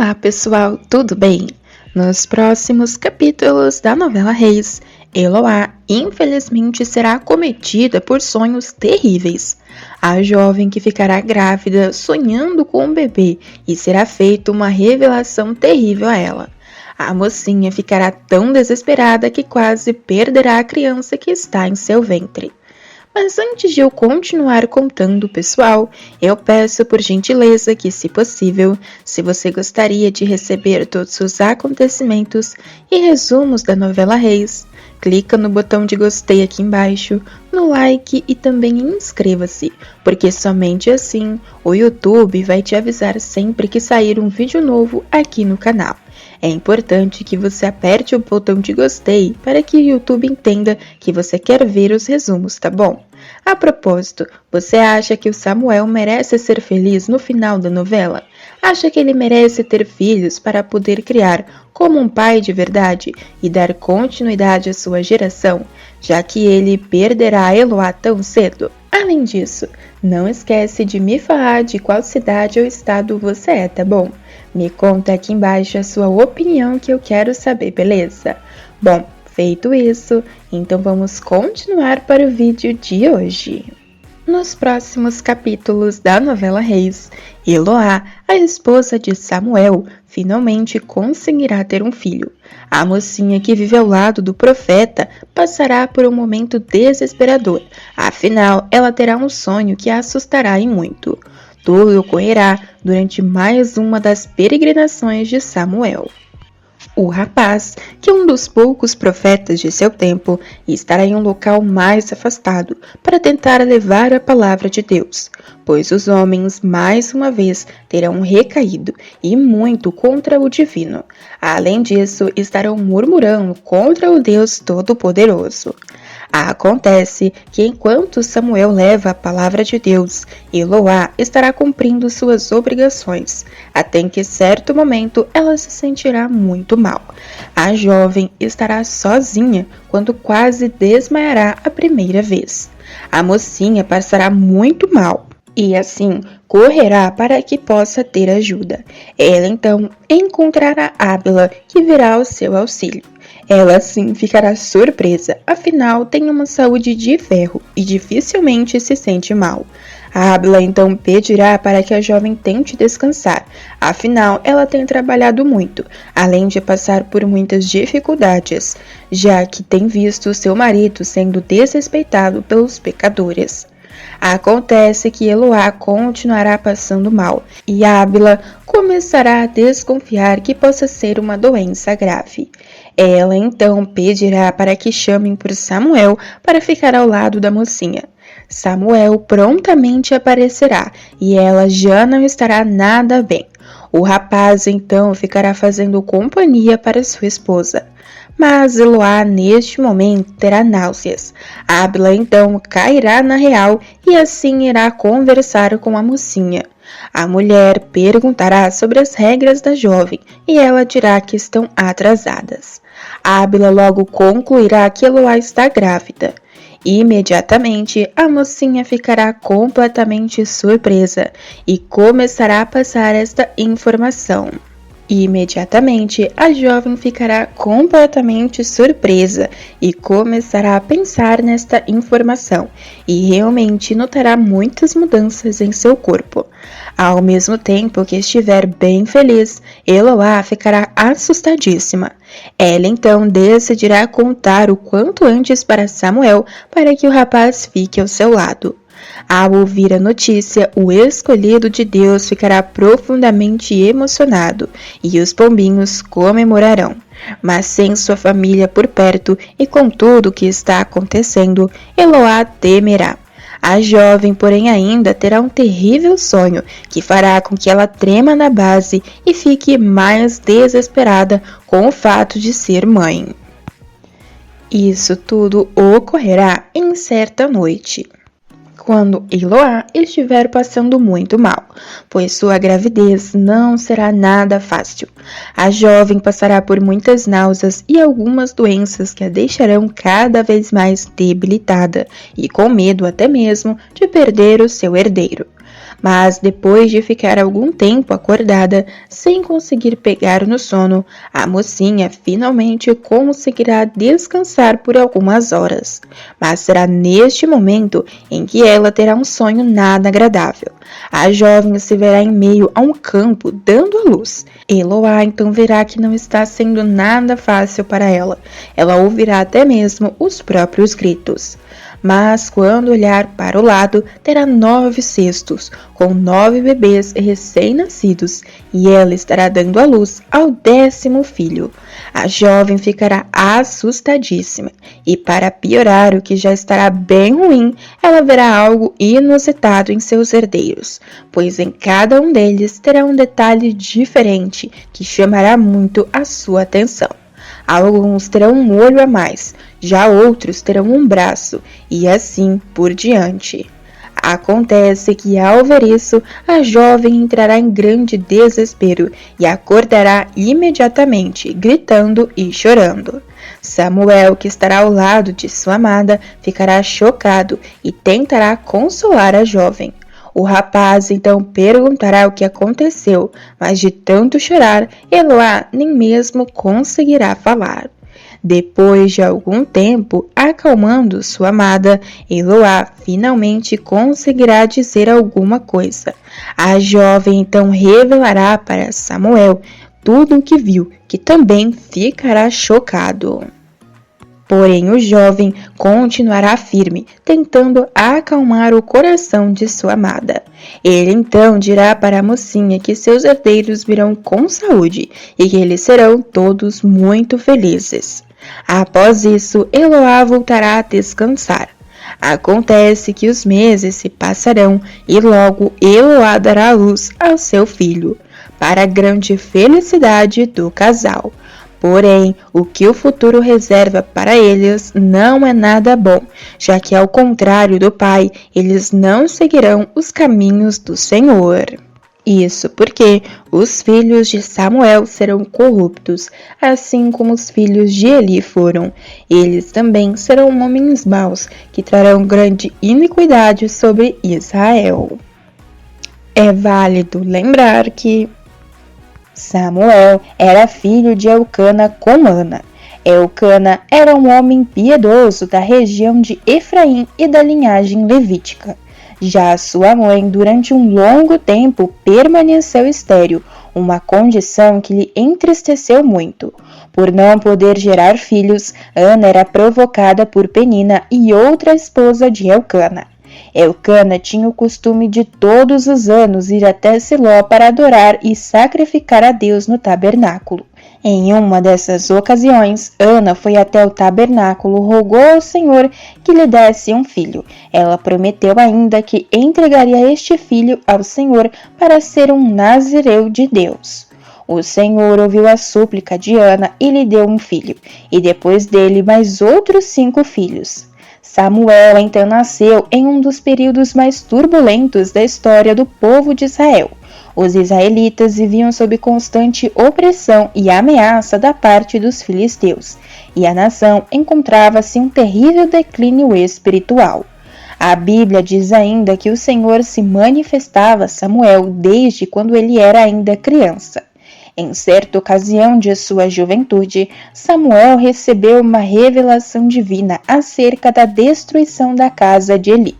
Olá pessoal, tudo bem? Nos próximos capítulos da novela Reis, Eloá infelizmente será acometida por sonhos terríveis. A jovem que ficará grávida sonhando com um bebê e será feita uma revelação terrível a ela. A mocinha ficará tão desesperada que quase perderá a criança que está em seu ventre. Mas antes de eu continuar contando, pessoal, eu peço por gentileza que, se possível, se você gostaria de receber todos os acontecimentos e resumos da novela Reis, clica no botão de gostei aqui embaixo, no like e também inscreva-se, porque somente assim o YouTube vai te avisar sempre que sair um vídeo novo aqui no canal. É importante que você aperte o botão de gostei para que o YouTube entenda que você quer ver os resumos, tá bom? A propósito, você acha que o Samuel merece ser feliz no final da novela? Acha que ele merece ter filhos para poder criar como um pai de verdade e dar continuidade à sua geração, já que ele perderá a Eloá tão cedo? Além disso, não esquece de me falar de qual cidade ou estado você é, tá bom? Me conta aqui embaixo a sua opinião que eu quero saber, beleza? Bom, feito isso, então vamos continuar para o vídeo de hoje. Nos próximos capítulos da novela Reis, Eloá, a esposa de Samuel, finalmente conseguirá ter um filho. A mocinha que vive ao lado do profeta passará por um momento desesperador, afinal ela terá um sonho que a assustará e muito. Tudo ocorrerá durante mais uma das peregrinações de Samuel. O rapaz, que é um dos poucos profetas de seu tempo, estará em um local mais afastado para tentar levar a palavra de Deus, pois os homens mais uma vez terão recaído e muito contra o divino. Além disso, estarão murmurando contra o Deus Todo-Poderoso. Acontece que enquanto Samuel leva a palavra de Deus, Eloá estará cumprindo suas obrigações, até que certo momento ela se sentirá muito mal. A jovem estará sozinha quando quase desmaiará a primeira vez. A mocinha passará muito mal e assim correrá para que possa ter ajuda. Ela então encontrará Ábila, que virá ao seu auxílio. Ela sim ficará surpresa, afinal tem uma saúde de ferro e dificilmente se sente mal. A Ábila então pedirá para que a jovem tente descansar, afinal ela tem trabalhado muito, além de passar por muitas dificuldades, já que tem visto seu marido sendo desrespeitado pelos pecadores. Acontece que Eloá continuará passando mal e Ábila começará a desconfiar que possa ser uma doença grave. Ela então pedirá para que chamem por Samuel para ficar ao lado da mocinha. Samuel prontamente aparecerá e ela já não estará nada bem. O rapaz então ficará fazendo companhia para sua esposa. Mas Eloá neste momento terá náuseas. Ábila então cairá na real e assim irá conversar com a mocinha. A mulher perguntará sobre as regras da jovem e ela dirá que estão atrasadas. Ábila logo concluirá que Eloá está grávida. Imediatamente, a mocinha ficará completamente surpresa e começará a passar esta informação. Imediatamente, a jovem ficará completamente surpresa e começará a pensar nesta informação e realmente notará muitas mudanças em seu corpo. Ao mesmo tempo que estiver bem feliz, Eloá ficará assustadíssima. Ela então decidirá contar o quanto antes para Samuel para que o rapaz fique ao seu lado. Ao ouvir a notícia, o escolhido de Deus ficará profundamente emocionado e os pombinhos comemorarão. Mas sem sua família por perto e com tudo o que está acontecendo, Eloá temerá. A jovem, porém, ainda terá um terrível sonho que fará com que ela trema na base e fique mais desesperada com o fato de ser mãe. Isso tudo ocorrerá em certa noite, quando Eloá estiver passando muito mal, pois sua gravidez não será nada fácil. A jovem passará por muitas náuseas e algumas doenças que a deixarão cada vez mais debilitada e com medo até mesmo de perder o seu herdeiro. Mas depois de ficar algum tempo acordada, sem conseguir pegar no sono, a mocinha finalmente conseguirá descansar por algumas horas. Mas será neste momento em que ela terá um sonho nada agradável. A jovem se verá em meio a um campo dando à luz. Eloá então verá que não está sendo nada fácil para ela. Ela ouvirá até mesmo os próprios gritos. Mas quando olhar para o lado, terá 9 cestos, com 9 bebês recém-nascidos, e ela estará dando à luz ao 10º filho. A jovem ficará assustadíssima, e para piorar o que já estará bem ruim, ela verá algo inusitado em seus herdeiros, pois em cada um deles terá um detalhe diferente que chamará muito a sua atenção. Alguns terão um olho a mais, já outros terão um braço, e assim por diante. Acontece que, ao ver isso, a jovem entrará em grande desespero e acordará imediatamente, gritando e chorando. Samuel, que estará ao lado de sua amada, ficará chocado e tentará consolar a jovem. O rapaz então perguntará o que aconteceu, mas de tanto chorar, Eloá nem mesmo conseguirá falar. Depois de algum tempo, acalmando sua amada, Eloá finalmente conseguirá dizer alguma coisa. A jovem então revelará para Samuel tudo o que viu, que também ficará chocado. Porém, o jovem continuará firme, tentando acalmar o coração de sua amada. Ele então dirá para a mocinha que seus herdeiros virão com saúde e que eles serão todos muito felizes. Após isso, Eloá voltará a descansar. Acontece que os meses se passarão e logo Eloá dará luz ao seu filho, para a grande felicidade do casal. Porém, o que o futuro reserva para eles não é nada bom, já que, ao contrário do pai, eles não seguirão os caminhos do Senhor. Isso porque os filhos de Samuel serão corruptos, assim como os filhos de Eli foram. Eles também serão homens maus, que trarão grande iniquidade sobre Israel. É válido lembrar que Samuel era filho de Elcana com Ana. Elcana era um homem piedoso da região de Efraim e da linhagem levítica. Já sua mãe, durante um longo tempo, permaneceu estéril, uma condição que lhe entristeceu muito. Por não poder gerar filhos, Ana era provocada por Penina e outra esposa de Elcana. Elcana tinha o costume de todos os anos ir até Siló para adorar e sacrificar a Deus no tabernáculo. Em uma dessas ocasiões, Ana foi até o tabernáculo, rogou ao Senhor que lhe desse um filho. Ela prometeu ainda que entregaria este filho ao Senhor para ser um nazireu de Deus. O Senhor ouviu a súplica de Ana e lhe deu um filho, e depois dele mais outros 5 filhos. Samuel então nasceu em um dos períodos mais turbulentos da história do povo de Israel. Os israelitas viviam sob constante opressão e ameaça da parte dos filisteus, e a nação encontrava-se em um terrível declínio espiritual. A Bíblia diz ainda que o Senhor se manifestava a Samuel desde quando ele era ainda criança. Em certa ocasião de sua juventude, Samuel recebeu uma revelação divina acerca da destruição da casa de Eli.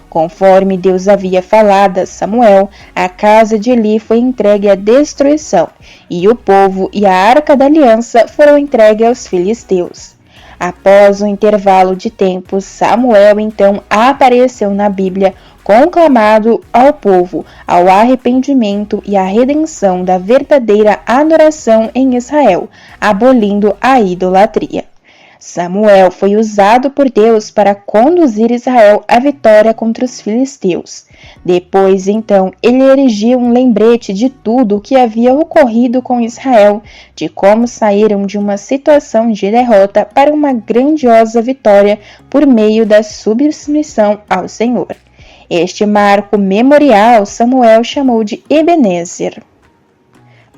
Conforme Deus havia falado a Samuel, a casa de Eli foi entregue à destruição, e o povo e a arca da aliança foram entregues aos filisteus. Após um intervalo de tempo, Samuel então apareceu na Bíblia, conclamado ao povo ao arrependimento e à redenção da verdadeira adoração em Israel, abolindo a idolatria. Samuel foi usado por Deus para conduzir Israel à vitória contra os filisteus. Depois, então, ele erigiu um lembrete de tudo o que havia ocorrido com Israel, de como saíram de uma situação de derrota para uma grandiosa vitória por meio da submissão ao Senhor. Este marco memorial Samuel chamou de Ebenezer.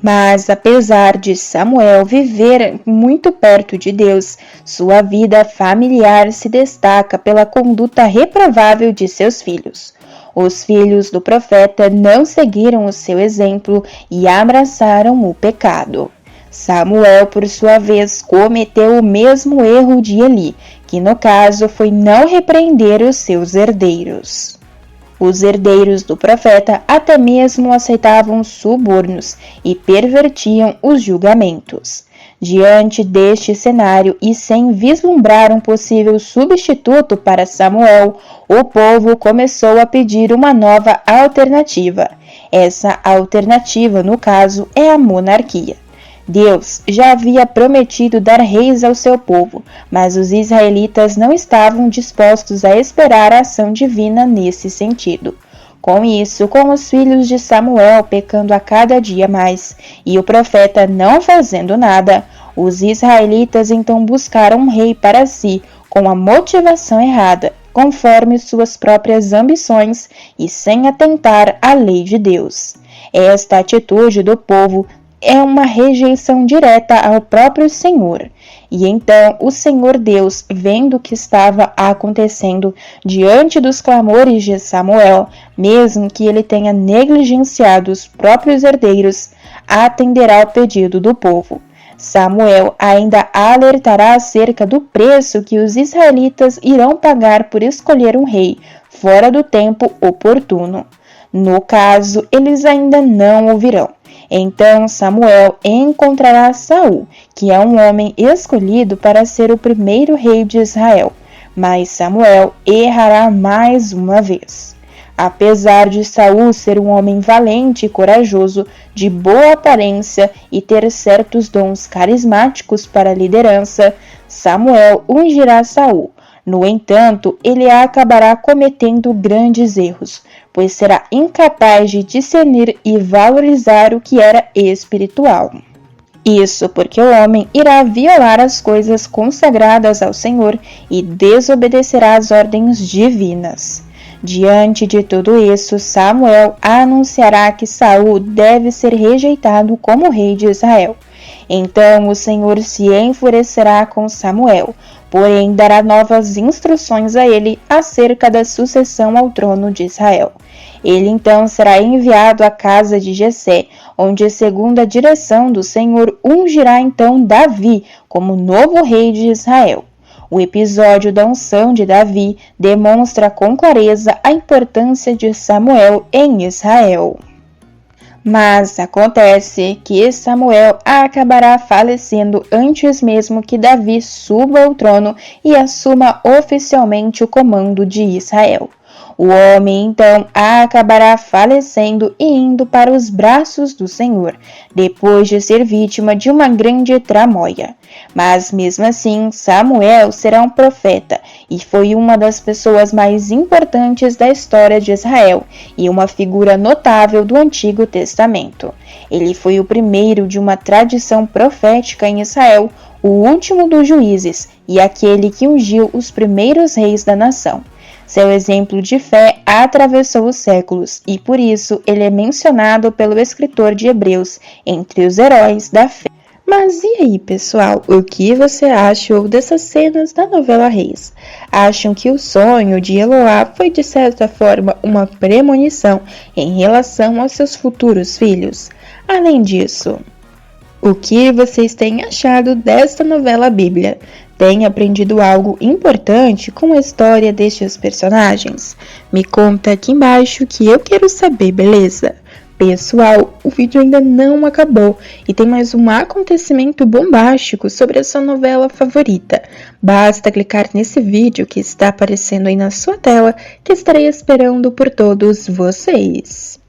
Mas, apesar de Samuel viver muito perto de Deus, sua vida familiar se destaca pela conduta reprovável de seus filhos. Os filhos do profeta não seguiram o seu exemplo e abraçaram o pecado. Samuel, por sua vez, cometeu o mesmo erro de Eli, que no caso foi não repreender os seus herdeiros. Os herdeiros do profeta até mesmo aceitavam subornos e pervertiam os julgamentos. Diante deste cenário e sem vislumbrar um possível substituto para Samuel, o povo começou a pedir uma nova alternativa. Essa alternativa, no caso, é a monarquia. Deus já havia prometido dar reis ao seu povo, mas os israelitas não estavam dispostos a esperar a ação divina nesse sentido. Com isso, com os filhos de Samuel pecando a cada dia mais e o profeta não fazendo nada, os israelitas então buscaram um rei para si com a motivação errada, conforme suas próprias ambições e sem atentar à lei de Deus. Esta atitude do povo é uma rejeição direta ao próprio Senhor. E então o Senhor Deus, vendo o que estava acontecendo diante dos clamores de Samuel, mesmo que ele tenha negligenciado os próprios herdeiros, atenderá ao pedido do povo. Samuel ainda alertará acerca do preço que os israelitas irão pagar por escolher um rei fora do tempo oportuno. No caso, eles ainda não ouvirão. Então Samuel encontrará Saul, que é um homem escolhido para ser o primeiro rei de Israel, mas Samuel errará mais uma vez. Apesar de Saul ser um homem valente e corajoso, de boa aparência e ter certos dons carismáticos para a liderança, Samuel ungirá Saul. No entanto, ele acabará cometendo grandes erros, pois será incapaz de discernir e valorizar o que era espiritual. Isso porque o homem irá violar as coisas consagradas ao Senhor e desobedecerá às ordens divinas. Diante de tudo isso, Samuel anunciará que Saul deve ser rejeitado como rei de Israel. Então o Senhor se enfurecerá com Samuel, porém dará novas instruções a ele acerca da sucessão ao trono de Israel. Ele então será enviado à casa de Jessé, onde, segundo a direção do Senhor, ungirá então Davi como novo rei de Israel. O episódio da unção de Davi demonstra com clareza a importância de Samuel em Israel. Mas acontece que Samuel acabará falecendo antes mesmo que Davi suba ao trono e assuma oficialmente o comando de Israel. O homem então acabará falecendo e indo para os braços do Senhor, depois de ser vítima de uma grande tramóia. Mas mesmo assim, Samuel será um profeta e foi uma das pessoas mais importantes da história de Israel e uma figura notável do Antigo Testamento. Ele foi o primeiro de uma tradição profética em Israel, o último dos juízes e aquele que ungiu os primeiros reis da nação. Seu exemplo de fé atravessou os séculos e, por isso, ele é mencionado pelo escritor de Hebreus entre os heróis da fé. Mas e aí, pessoal? O que você achou dessas cenas da novela Reis? Acham que o sonho de Eloá foi, de certa forma, uma premonição em relação aos seus futuros filhos? Além disso, o que vocês têm achado desta novela Bíblia? Tem aprendido algo importante com a história destes personagens? Me conta aqui embaixo que eu quero saber, beleza? Pessoal, o vídeo ainda não acabou e tem mais um acontecimento bombástico sobre a sua novela favorita. Basta clicar nesse vídeo que está aparecendo aí na sua tela que estarei esperando por todos vocês.